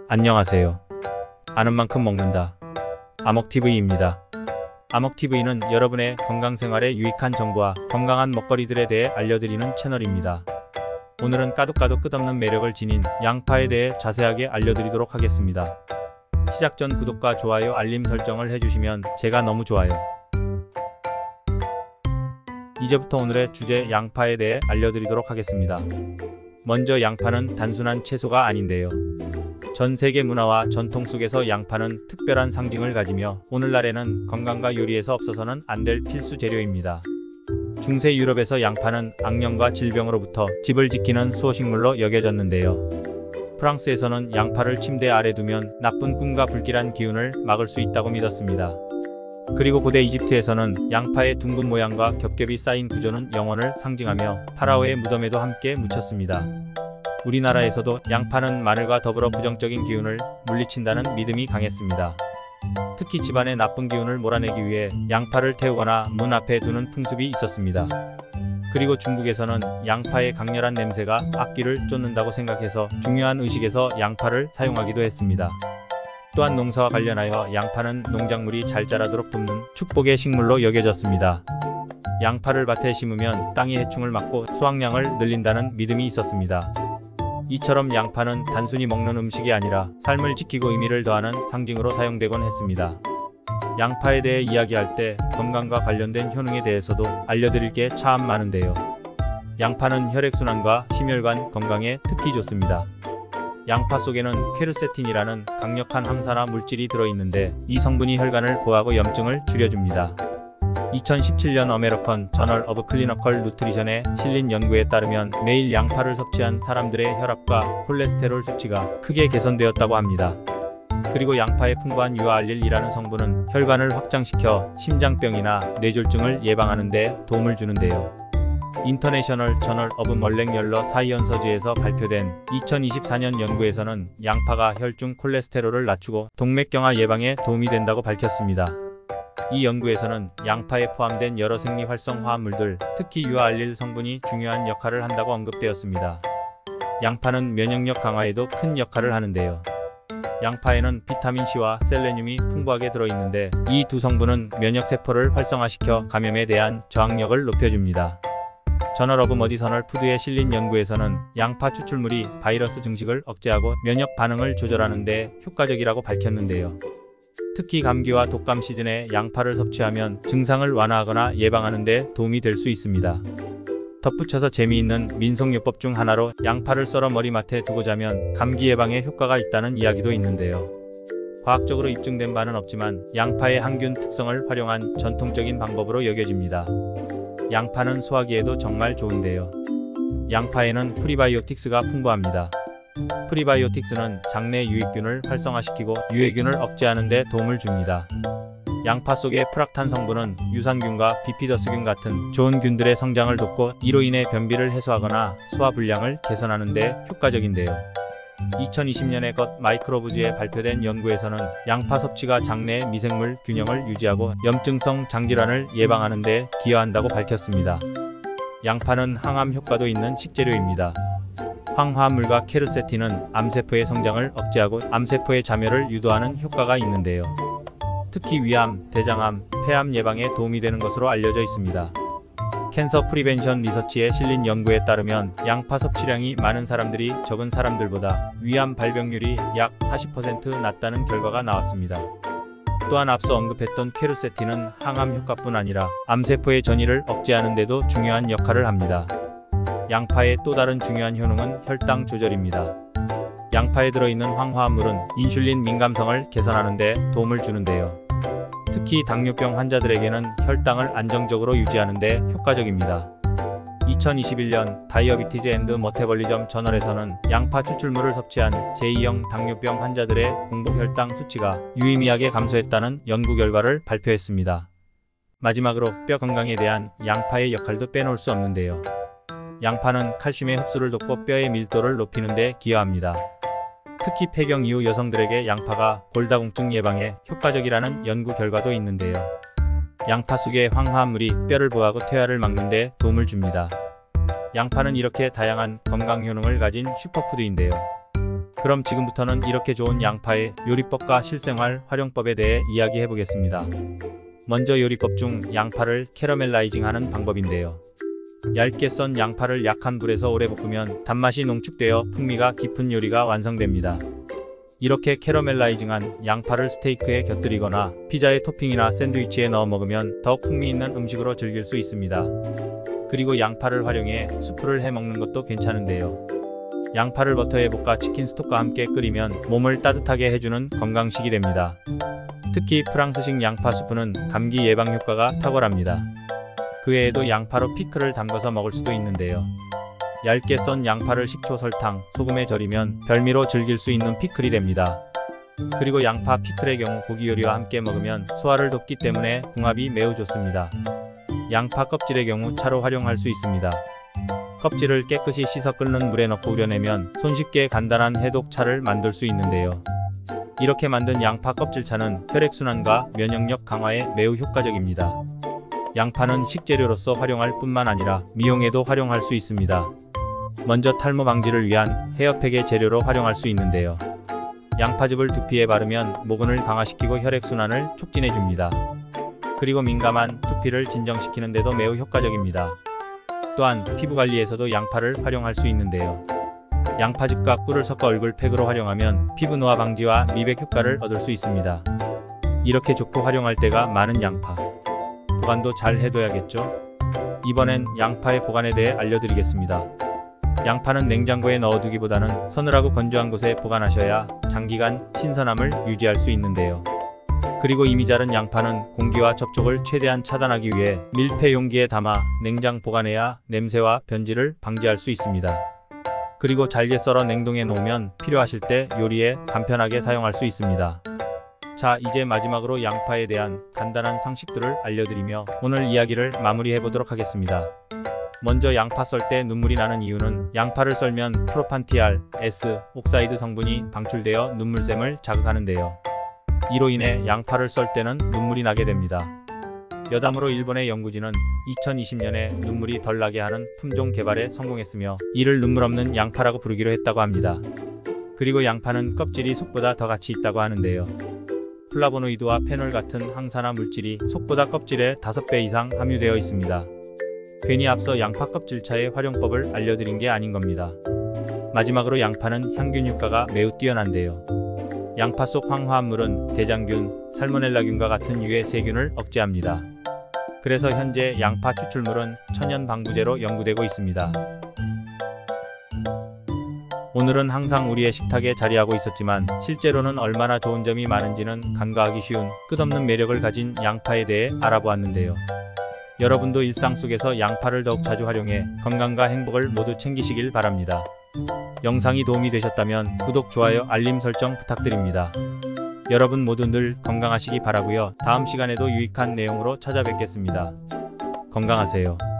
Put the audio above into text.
안녕하세요. 아는 만큼 먹는다. 아먹TV입니다. 아먹TV는 여러분의 건강생활에 유익한 정보와 건강한 먹거리들에 대해 알려드리는 채널입니다. 오늘은 까독까독 끝없는 매력을 지닌 양파에 대해 자세하게 알려드리도록 하겠습니다. 시작 전 구독과 좋아요, 알림 설정을 해주시면 제가 너무 좋아요. 이제부터 오늘의 주제 양파에 대해 알려드리도록 하겠습니다. 먼저 양파는 단순한 채소가 아닌데요. 전 세계 문화와 전통 속에서 양파는 특별한 상징을 가지며 오늘날에는 건강과 요리에서 없어서는 안 될 필수 재료입니다. 중세 유럽에서 양파는 악령과 질병으로부터 집을 지키는 수호식물로 여겨졌는데요. 프랑스에서는 양파를 침대 아래 두면 나쁜 꿈과 불길한 기운을 막을 수 있다고 믿었습니다. 그리고 고대 이집트에서는 양파의 둥근 모양과 겹겹이 쌓인 구조는 영혼을 상징하며 파라오의 무덤에도 함께 묻혔습니다. 우리나라에서도 양파는 마늘과 더불어 부정적인 기운을 물리친다는 믿음이 강했습니다. 특히 집안의 나쁜 기운을 몰아내기 위해 양파를 태우거나 문 앞에 두는 풍습이 있었습니다. 그리고 중국에서는 양파의 강렬한 냄새가 악귀를 쫓는다고 생각해서 중요한 의식에서 양파를 사용하기도 했습니다. 또한 농사와 관련하여 양파는 농작물이 잘 자라도록 돕는 축복의 식물로 여겨졌습니다. 양파를 밭에 심으면 땅이 해충을 막고 수확량을 늘린다는 믿음이 있었습니다. 이처럼 양파는 단순히 먹는 음식이 아니라 삶을 지키고 의미를 더하는 상징으로 사용되곤 했습니다. 양파에 대해 이야기할 때 건강과 관련된 효능에 대해서도 알려드릴 게 참 많은데요. 양파는 혈액순환과 심혈관 건강에 특히 좋습니다. 양파 속에는 퀘르세틴이라는 강력한 항산화 물질이 들어있는데 이 성분이 혈관을 보호하고 염증을 줄여줍니다. 2017년 어메리칸 저널 오브 클리니컬 누트리션에 실린 연구에 따르면 매일 양파를 섭취한 사람들의 혈압과 콜레스테롤 수치가 크게 개선되었다고 합니다. 그리고 양파의 풍부한 유아알릴이라는 성분은 혈관을 확장시켜 심장병이나 뇌졸중을 예방하는 데 도움을 주는데요. 인터내셔널 저널 오브 멀렉열러 사이언서즈에서 발표된 2024년 연구에서는 양파가 혈중 콜레스테롤을 낮추고 동맥경화 예방에 도움이 된다고 밝혔습니다. 이 연구에서는 양파에 포함된 여러 생리활성 화합물들, 특히 유아알릴 성분이 중요한 역할을 한다고 언급되었습니다. 양파는 면역력 강화에도 큰 역할을 하는데요. 양파에는 비타민C와 셀레늄이 풍부하게 들어있는데 이 두 성분은 면역세포를 활성화시켜 감염에 대한 저항력을 높여줍니다. 저널 오브 머디서널 푸드에 실린 연구에서는 양파 추출물이 바이러스 증식을 억제하고 면역 반응을 조절하는 데 효과적이라고 밝혔는데요. 특히 감기와 독감 시즌에 양파를 섭취하면 증상을 완화하거나 예방하는 데 도움이 될 수 있습니다. 덧붙여서 재미있는 민속요법 중 하나로 양파를 썰어 머리맡에 두고 자면 감기 예방에 효과가 있다는 이야기도 있는데요. 과학적으로 입증된 바는 없지만 양파의 항균 특성을 활용한 전통적인 방법으로 여겨집니다. 양파는 소화기에도 정말 좋은데요. 양파에는 프리바이오틱스가 풍부합니다. 프리바이오틱스는 장내 유익균을 활성화시키고 유해균을 억제하는 데 도움을 줍니다. 양파 속의 프락탄 성분은 유산균과 비피더스균 같은 좋은 균들의 성장을 돕고 이로 인해 변비를 해소하거나 소화 불량을 개선하는 데 효과적인데요. 2020년에 것 마이크로브즈에 발표된 연구에서는 양파 섭취가 장내 미생물 균형을 유지하고 염증성 장질환을 예방하는 데 기여한다고 밝혔습니다. 양파는 항암 효과도 있는 식재료입니다. 황화합물과 퀘르세틴은 암세포의 성장을 억제하고 암세포의 자멸을 유도하는 효과가 있는데요. 특히 위암, 대장암, 폐암 예방에 도움이 되는 것으로 알려져 있습니다. 캔서 프리벤션 리서치에 실린 연구에 따르면 양파 섭취량이 많은 사람들이 적은 사람들보다 위암 발병률이 약 40% 낮다는 결과가 나왔습니다. 또한 앞서 언급했던 퀘르세틴은 항암 효과뿐 아니라 암세포의 전이를 억제하는 데도 중요한 역할을 합니다. 양파의 또 다른 중요한 효능은 혈당 조절입니다. 양파에 들어있는 황화합물은 인슐린 민감성을 개선하는 데 도움을 주는데요. 특히 당뇨병 환자들에게는 혈당을 안정적으로 유지하는 데 효과적입니다. 2021년 다이어비티즈 앤드 머테벌리점 저널에서는 양파 추출물을 섭취한 제2형 당뇨병 환자들의 공복 혈당 수치가 유의미하게 감소했다는 연구 결과를 발표했습니다. 마지막으로 뼈 건강에 대한 양파의 역할도 빼놓을 수 없는데요. 양파는 칼슘의 흡수를 돕고 뼈의 밀도를 높이는 데 기여합니다. 특히 폐경 이후 여성들에게 양파가 골다공증 예방에 효과적이라는 연구 결과도 있는데요. 양파 속의 황화합물이 뼈를 보호하고 퇴화를 막는 데 도움을 줍니다. 양파는 이렇게 다양한 건강 효능을 가진 슈퍼푸드인데요. 그럼 지금부터는 이렇게 좋은 양파의 요리법과 실생활 활용법에 대해 이야기해 보겠습니다. 먼저 요리법 중 양파를 캐러멜라이징하는 방법인데요. 얇게 썬 양파를 약한 불에서 오래 볶으면 단맛이 농축되어 풍미가 깊은 요리가 완성됩니다. 이렇게 캐러멜라이징한 양파를 스테이크에 곁들이거나 피자의 토핑이나 샌드위치에 넣어 먹으면 더욱 풍미 있는 음식으로 즐길 수 있습니다. 그리고 양파를 활용해 수프를 해 먹는 것도 괜찮은데요. 양파를 버터에 볶아 치킨 스톡과 함께 끓이면 몸을 따뜻하게 해주는 건강식이 됩니다. 특히 프랑스식 양파 수프는 감기 예방 효과가 탁월합니다. 그 외에도 양파로 피클을 담가서 먹을 수도 있는데요. 얇게 썬 양파를 식초, 설탕, 소금에 절이면 별미로 즐길 수 있는 피클이 됩니다. 그리고 양파 피클의 경우 고기 요리와 함께 먹으면 소화를 돕기 때문에 궁합이 매우 좋습니다. 양파 껍질의 경우 차로 활용할 수 있습니다. 껍질을 깨끗이 씻어 끓는 물에 넣고 우려내면 손쉽게 간단한 해독차를 만들 수 있는데요. 이렇게 만든 양파 껍질차는 혈액순환과 면역력 강화에 매우 효과적입니다. 양파는 식재료로서 활용할 뿐만 아니라 미용에도 활용할 수 있습니다. 먼저 탈모 방지를 위한 헤어팩의 재료로 활용할 수 있는데요. 양파즙을 두피에 바르면 모근을 강화시키고 혈액순환을 촉진해줍니다. 그리고 민감한 두피를 진정시키는 데도 매우 효과적입니다. 또한 피부관리에서도 양파를 활용할 수 있는데요. 양파즙과 꿀을 섞어 얼굴팩으로 활용하면 피부 노화 방지와 미백 효과를 얻을 수 있습니다. 이렇게 좋고 활용할 때가 많은 양파. 보관도 잘 해둬야겠죠? 이번엔 양파의 보관에 대해 알려드리겠습니다. 양파는 냉장고에 넣어두기보다는 서늘하고 건조한 곳에 보관하셔야 장기간 신선함을 유지할 수 있는데요. 그리고 이미 자른 양파는 공기와 접촉을 최대한 차단하기 위해 밀폐 용기에 담아 냉장 보관해야 냄새와 변질을 방지할 수 있습니다. 그리고 잘게 썰어 냉동해 놓으면 필요하실 때 요리에 간편하게 사용할 수 있습니다. 자, 이제 마지막으로 양파에 대한 간단한 상식들을 알려드리며 오늘 이야기를 마무리해 보도록 하겠습니다. 먼저 양파 썰 때 눈물이 나는 이유는 양파를 썰면 프로판티알, S, 옥사이드 성분이 방출되어 눈물샘을 자극하는데요. 이로 인해 양파를 썰 때는 눈물이 나게 됩니다. 여담으로 일본의 연구진은 2020년에 눈물이 덜 나게 하는 품종 개발에 성공했으며 이를 눈물 없는 양파라고 부르기로 했다고 합니다. 그리고 양파는 껍질이 속보다 더 가치 있다고 하는데요. 플라보노이드와 페놀 같은 항산화 물질이 속보다 껍질에 5배 이상 함유되어 있습니다. 괜히 앞서 양파 껍질차의 활용법을 알려드린 게 아닌 겁니다. 마지막으로 양파는 향균 효과가 매우 뛰어난데요. 양파 속 황화합물은 대장균, 살모넬라균과 같은 유해 세균을 억제합니다. 그래서 현재 양파 추출물은 천연 방부제로 연구되고 있습니다. 오늘은 항상 우리의 식탁에 자리하고 있었지만 실제로는 얼마나 좋은 점이 많은지는 간과하기 쉬운 끝없는 매력을 가진 양파에 대해 알아보았는데요. 여러분도 일상 속에서 양파를 더욱 자주 활용해 건강과 행복을 모두 챙기시길 바랍니다. 영상이 도움이 되셨다면 구독, 좋아요, 알림 설정 부탁드립니다. 여러분 모두 늘 건강하시기 바라고요. 다음 시간에도 유익한 내용으로 찾아뵙겠습니다. 건강하세요.